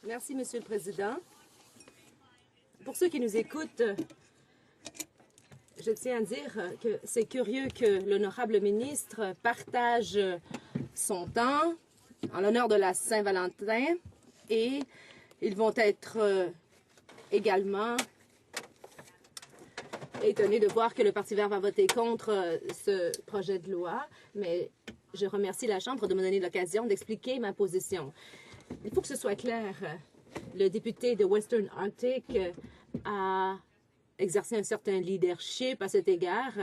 Merci, Monsieur le Président. Pour ceux qui nous écoutent, je tiens à dire que c'est curieux que l'honorable ministre partage son temps en l'honneur de la Saint-Valentin et ils vont être également étonnés de voir que le Parti vert va voter contre ce projet de loi, mais je remercie la Chambre de me donner l'occasion d'expliquer ma position. Il faut que ce soit clair. Le député de Western Arctic a exercé un certain leadership à cet égard,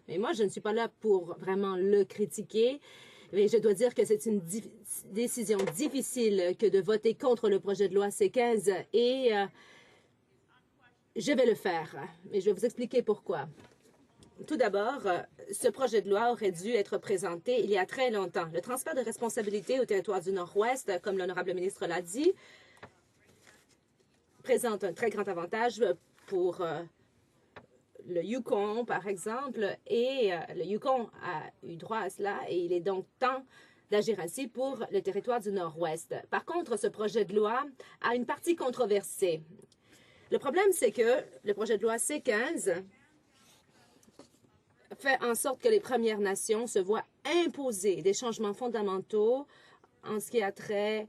mais moi, je ne suis pas là pour vraiment le critiquer. Mais je dois dire que c'est une décision difficile que de voter contre le projet de loi C-15 et je vais le faire. Et je vais vous expliquer pourquoi. Tout d'abord, ce projet de loi aurait dû être présenté il y a très longtemps. Le transfert de responsabilité au territoire du Nord-Ouest, comme l'honorable ministre l'a dit, présente un très grand avantage pour le Yukon, par exemple, et le Yukon a eu droit à cela et il est donc temps d'agir ainsi pour le territoire du Nord-Ouest. Par contre, ce projet de loi a une partie controversée. Le problème, c'est que le projet de loi C-15 fait en sorte que les Premières Nations se voient imposer des changements fondamentaux en ce qui a trait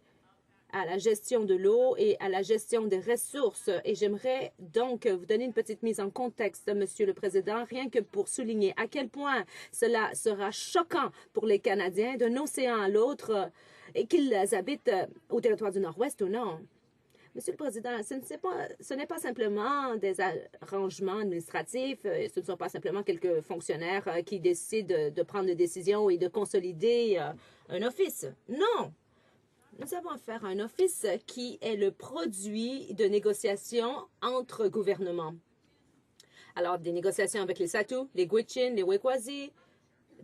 à la gestion de l'eau et à la gestion des ressources. Et j'aimerais donc vous donner une petite mise en contexte, Monsieur le Président, rien que pour souligner à quel point cela sera choquant pour les Canadiens d'un océan à l'autre et qu'ils habitent au territoire du Nord-Ouest ou non. Monsieur le Président, ce n'est pas simplement des arrangements administratifs, ce ne sont pas simplement quelques fonctionnaires qui décident de prendre des décisions et de consolider un office. Non! Nous avons affaire à un office qui est le produit de négociations entre gouvernements. Alors, des négociations avec les Satou, les Gwich'in, les Wekwasi,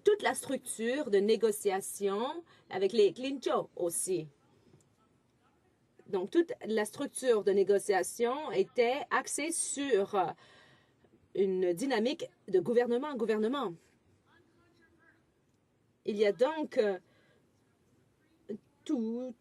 toute la structure de négociation avec les Klincho aussi. Donc, toute la structure de négociation était axée sur une dynamique de gouvernement en gouvernement. Il y a donc tout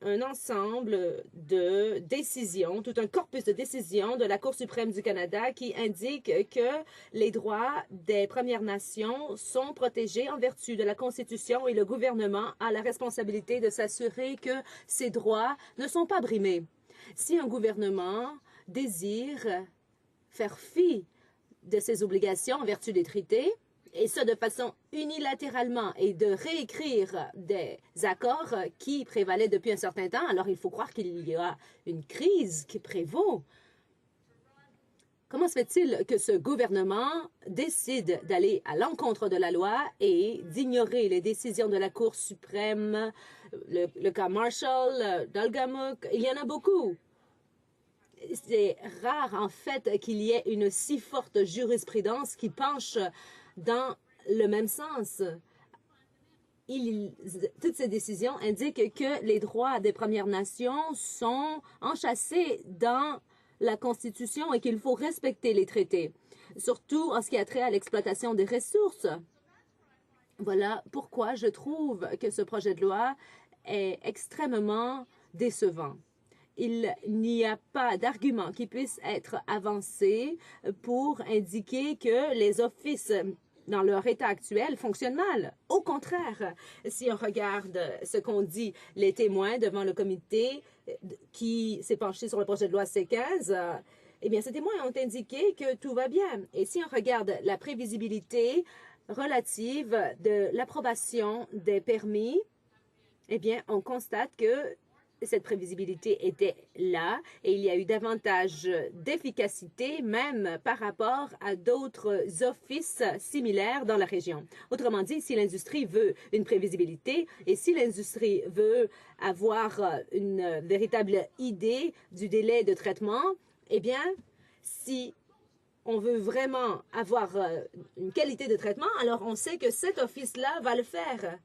un ensemble de décisions, tout un corpus de décisions de la Cour suprême du Canada qui indique que les droits des Premières Nations sont protégés en vertu de la Constitution et le gouvernement a la responsabilité de s'assurer que ces droits ne sont pas brimés. Si un gouvernement désire faire fi de ses obligations en vertu des traités, et ça de façon unilatéralement, et de réécrire des accords qui prévalaient depuis un certain temps, alors il faut croire qu'il y a une crise qui prévaut. Comment se fait-il que ce gouvernement décide d'aller à l'encontre de la loi et d'ignorer les décisions de la Cour suprême, le cas Marshall, Dalgamuk, il y en a beaucoup. C'est rare, en fait, qu'il y ait une si forte jurisprudence qui penche dans le même sens. Toutes ces décisions indiquent que les droits des Premières Nations sont enchâssés dans la Constitution et qu'il faut respecter les traités, surtout en ce qui a trait à l'exploitation des ressources. Voilà pourquoi je trouve que ce projet de loi est extrêmement décevant. Il n'y a pas d'argument qui puisse être avancé pour indiquer que les offices dans leur état actuel fonctionnent mal. Au contraire, si on regarde ce qu'ont dit les témoins devant le comité qui s'est penché sur le projet de loi C-15, eh bien, ces témoins ont indiqué que tout va bien. Et si on regarde la prévisibilité relative de l'approbation des permis, eh bien, on constate que cette prévisibilité était là et il y a eu davantage d'efficacité même par rapport à d'autres offices similaires dans la région. Autrement dit, si l'industrie veut une prévisibilité et si l'industrie veut avoir une véritable idée du délai de traitement, eh bien, si on veut vraiment avoir une qualité de traitement, alors on sait que cet office-là va le faire.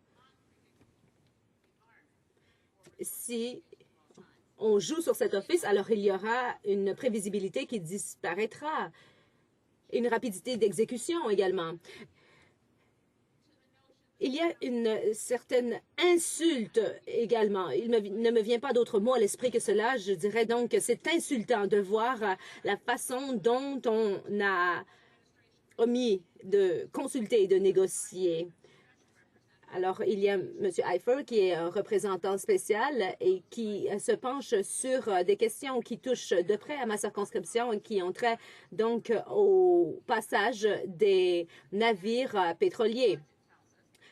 Si on joue sur cet office, alors il y aura une prévisibilité qui disparaîtra, une rapidité d'exécution également. Il y a une certaine insulte également. Ne me vient pas d'autre mot à l'esprit que cela. Je dirais donc que c'est insultant de voir la façon dont on a omis de consulter et de négocier. Alors, il y a M. Eifer qui est un représentant spécial et qui se penche sur des questions qui touchent de près à ma circonscription et qui ont trait donc au passage des navires pétroliers.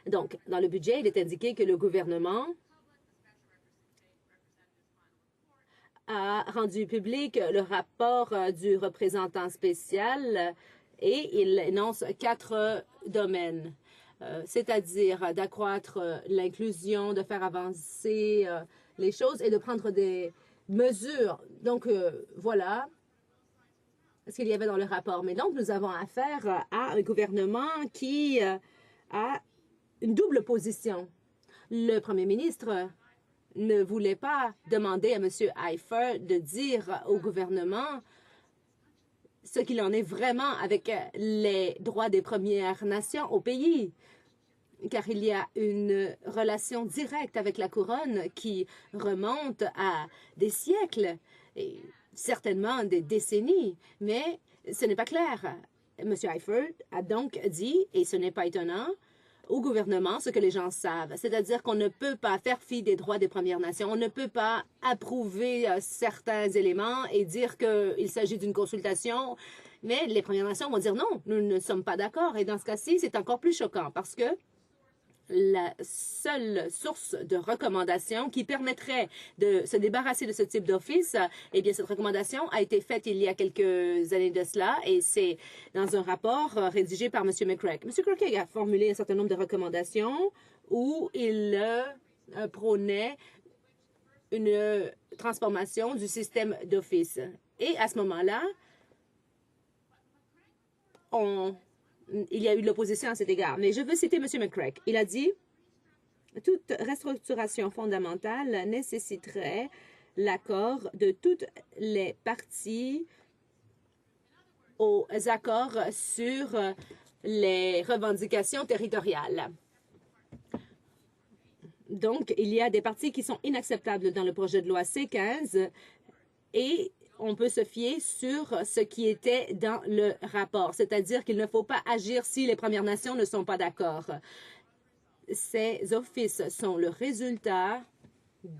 Donc, dans le budget, il est indiqué que le gouvernement a rendu public le rapport du représentant spécial et il énonce 4 domaines. C'est-à-dire d'accroître l'inclusion, de faire avancer les choses et de prendre des mesures. Donc, voilà ce qu'il y avait dans le rapport. Mais donc, nous avons affaire à un gouvernement qui a une double position. Le premier ministre ne voulait pas demander à M. Eifer de dire au gouvernement ce qu'il en est vraiment avec les droits des Premières Nations au pays, car il y a une relation directe avec la couronne qui remonte à des siècles et certainement des décennies, mais ce n'est pas clair. M. Eifer a donc dit, et ce n'est pas étonnant, au gouvernement ce que les gens savent, c'est-à-dire qu'on ne peut pas faire fi des droits des Premières Nations, on ne peut pas approuver certains éléments et dire qu'il s'agit d'une consultation, mais les Premières Nations vont dire non, nous ne sommes pas d'accord. Et dans ce cas-ci, c'est encore plus choquant parce que la seule source de recommandation qui permettrait de se débarrasser de ce type d'office, eh bien, cette recommandation a été faite il y a quelques années de cela et c'est dans un rapport rédigé par M. McCracken. M. McCracken a formulé un certain nombre de recommandations où il prônait une transformation du système d'office. Et à ce moment-là, il y a eu de l'opposition à cet égard. Mais je veux citer M. McCracken. Il a dit « Toute restructuration fondamentale nécessiterait l'accord de toutes les parties aux accords sur les revendications territoriales. » Donc, il y a des parties qui sont inacceptables dans le projet de loi C-15 et on peut se fier sur ce qui était dans le rapport, c'est-à-dire qu'il ne faut pas agir si les Premières Nations ne sont pas d'accord. Ces offices sont le résultat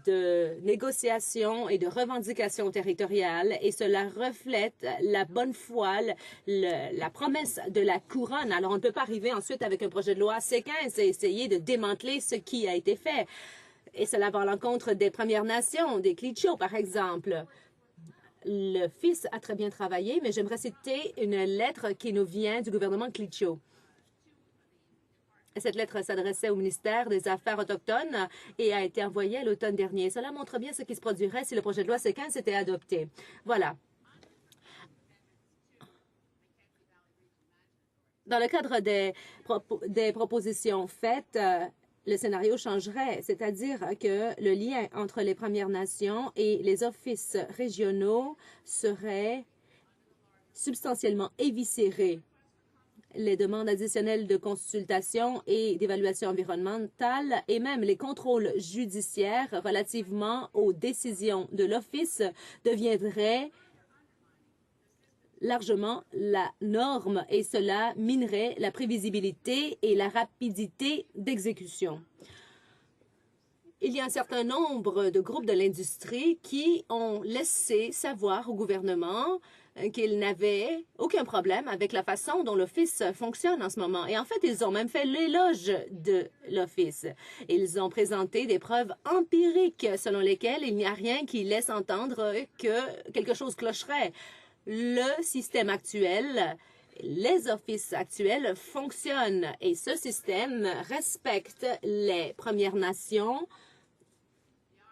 de négociations et de revendications territoriales et cela reflète la bonne foi, la promesse de la couronne. Alors, on ne peut pas arriver ensuite avec un projet de loi C-15 et essayer de démanteler ce qui a été fait. Et cela va à l'encontre des Premières Nations, des Klitschos, par exemple. Le fils a très bien travaillé, mais j'aimerais citer une lettre qui nous vient du gouvernement Klitschko. Cette lettre s'adressait au ministère des Affaires autochtones et a été envoyée à l'automne dernier. Cela montre bien ce qui se produirait si le projet de loi C-15 était adopté. Voilà. Dans le cadre des propositions faites, le scénario changerait, c'est-à-dire que le lien entre les Premières Nations et les offices régionaux serait substantiellement éviscéré. Les demandes additionnelles de consultation et d'évaluation environnementale et même les contrôles judiciaires relativement aux décisions de l'Office deviendraient largement la norme et cela minerait la prévisibilité et la rapidité d'exécution. Il y a un certain nombre de groupes de l'industrie qui ont laissé savoir au gouvernement qu'ils n'avaient aucun problème avec la façon dont l'Office fonctionne en ce moment. Et en fait, ils ont même fait l'éloge de l'Office. Ils ont présenté des preuves empiriques selon lesquelles il n'y a rien qui laisse entendre que quelque chose clocherait. Le système actuel, les offices actuels fonctionnent et ce système respecte les Premières Nations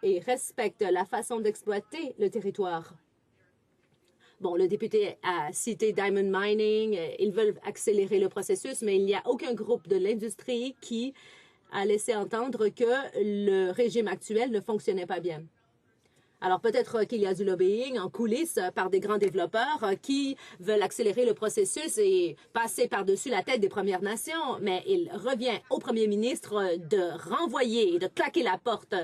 et respecte la façon d'exploiter le territoire. Bon, le député a cité Diamond Mining, ils veulent accélérer le processus, mais il n'y a aucun groupe de l'industrie qui a laissé entendre que le régime actuel ne fonctionnait pas bien. Alors peut-être qu'il y a du lobbying en coulisses par des grands développeurs qui veulent accélérer le processus et passer par-dessus la tête des Premières Nations, mais il revient au premier ministre de renvoyer et de claquer la porte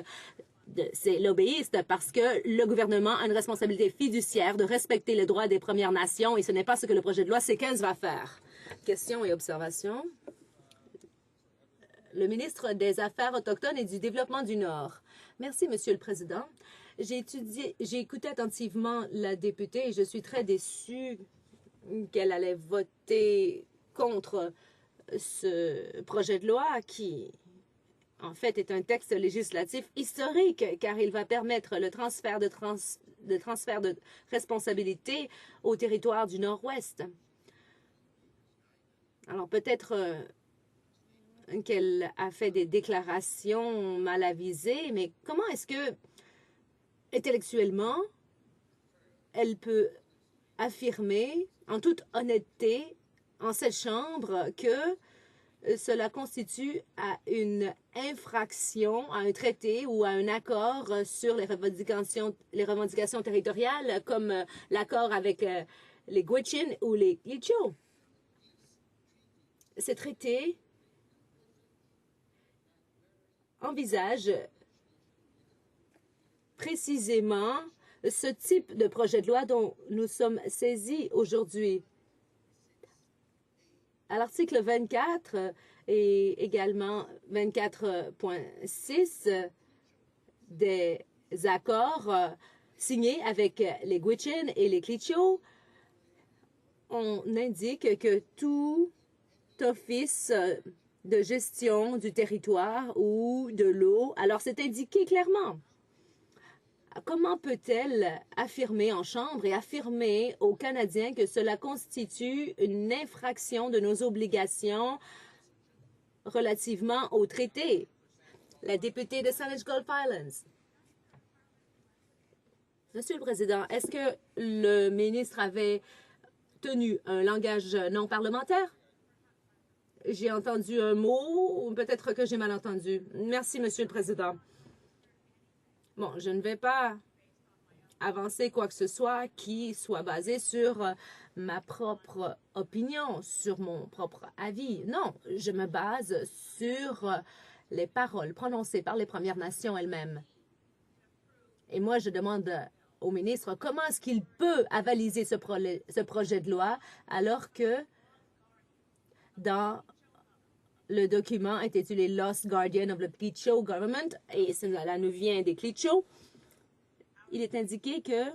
de ces lobbyistes parce que le gouvernement a une responsabilité fiduciaire de respecter les droits des Premières Nations et ce n'est pas ce que le projet de loi C-15 va faire. Questions et observations? Le ministre des Affaires autochtones et du Développement du Nord. Merci, Monsieur le Président. J'ai écouté attentivement la députée et je suis très déçue qu'elle allait voter contre ce projet de loi qui, en fait, est un texte législatif historique car il va permettre le transfert de responsabilité au territoire du Nord-Ouest. Alors peut-être qu'elle a fait des déclarations mal avisées, mais comment est-ce que, intellectuellement, elle peut affirmer, en toute honnêteté, en cette Chambre, que cela constitue une infraction à un traité ou à un accord sur les revendications territoriales, comme l'accord avec les Gwich'in ou les Litchos? Ces traités envisage précisément ce type de projet de loi dont nous sommes saisis aujourd'hui. À l'article 24 et également 24.6 des accords signés avec les Gwich'in et les Litchos, on indique que tout office de gestion du territoire ou de l'eau. Alors, c'est indiqué clairement. Comment peut-elle affirmer en Chambre et affirmer aux Canadiens que cela constitue une infraction de nos obligations relativement au traité? La députée de Saanich Gulf Islands. Monsieur le Président, est-ce que le ministre avait tenu un langage non parlementaire? J'ai entendu un mot, ou peut-être que j'ai mal entendu. Merci, Monsieur le Président. Bon, je ne vais pas avancer quoi que ce soit qui soit basé sur ma propre opinion, sur mon propre avis. Non, je me base sur les paroles prononcées par les Premières Nations elles-mêmes. Et moi, je demande au ministre comment est-ce qu'il peut avaliser ce projet de loi alors que dans le document intitulé Lost Guardian of the Litchos Government, et cela nous vient des Litchos, il est indiqué que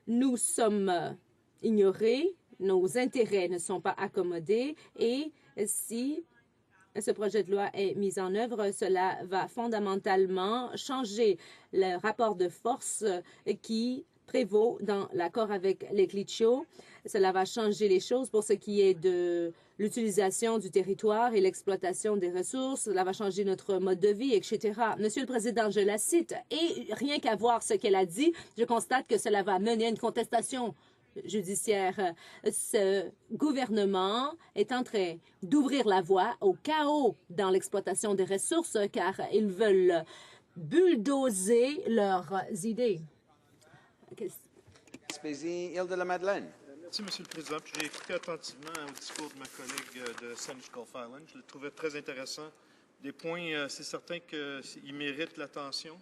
nous sommes ignorés, nos intérêts ne sont pas accommodés et si ce projet de loi est mis en œuvre, cela va fondamentalement changer le rapport de force qui prévaut dans l'accord avec les Litchos. Cela va changer les choses pour ce qui est de l'utilisation du territoire et l'exploitation des ressources. Cela va changer notre mode de vie, etc. Monsieur le Président, je la cite, et rien qu'à voir ce qu'elle a dit, je constate que cela va mener à une contestation judiciaire. Ce gouvernement est en train d'ouvrir la voie au chaos dans l'exploitation des ressources car ils veulent bulldozer leurs idées. Gaspésie, Île-de-la-Madeleine. Merci, Monsieur le Président. J'ai écouté attentivement au discours de ma collègue de Saanich Gulf Islands. Je le trouvais très intéressant. Des points, c'est certain qu'ils méritent l'attention.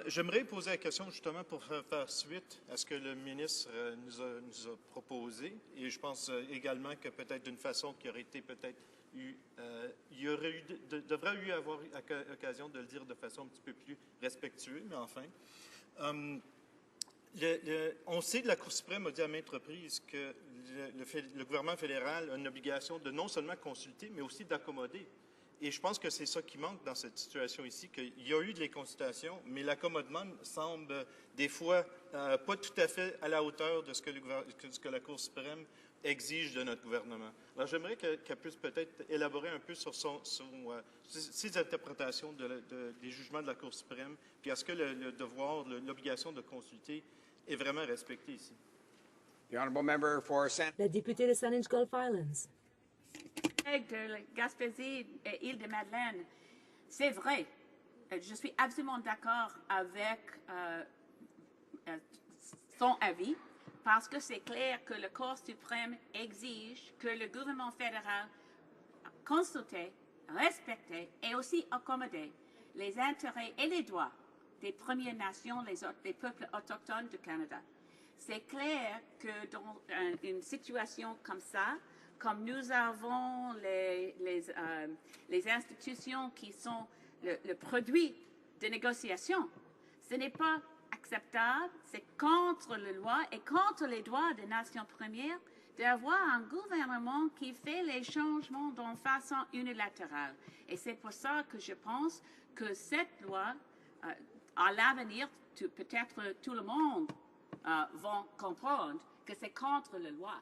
J'aimerais poser la question justement pour faire suite à ce que le ministre nous a proposé. Et je pense également que peut-être d'une façon qui aurait été peut-être devrait y avoir l'occasion de le dire de façon un petit peu plus respectueuse, mais enfin. On sait que la Cour suprême a dit à maintes reprises que le gouvernement fédéral a une obligation de non seulement consulter, mais aussi d'accommoder. Et je pense que c'est ça qui manque dans cette situation ici, qu'il y a eu des consultations, mais l'accommodement semble des fois pas tout à fait à la hauteur de ce que la Cour suprême exige de notre gouvernement. Alors j'aimerais qu'elle puisse peut-être élaborer un peu sur ses interprétations des jugements de la Cour suprême, puis est-ce que le devoir, l'obligation de consulter est vraiment respecté ici. La députée de Saanich Gulf Islands. De Gaspésie et Île-de-Madeleine, c'est vrai je suis absolument d'accord avec son avis, parce que c'est clair que le Cour suprême exige que le gouvernement fédéral consulte, respecte et aussi accommode les intérêts et les droits des Premières Nations, les peuples autochtones du Canada. C'est clair que dans une situation comme ça, comme nous avons les institutions qui sont le produit de négociations, ce n'est pas acceptable, c'est contre la loi et contre les droits des nations premières d'avoir un gouvernement qui fait les changements d'une façon unilatérale. Et c'est pour ça que je pense que cette loi, à l'avenir, peut-être tout le monde va comprendre que c'est contre la loi.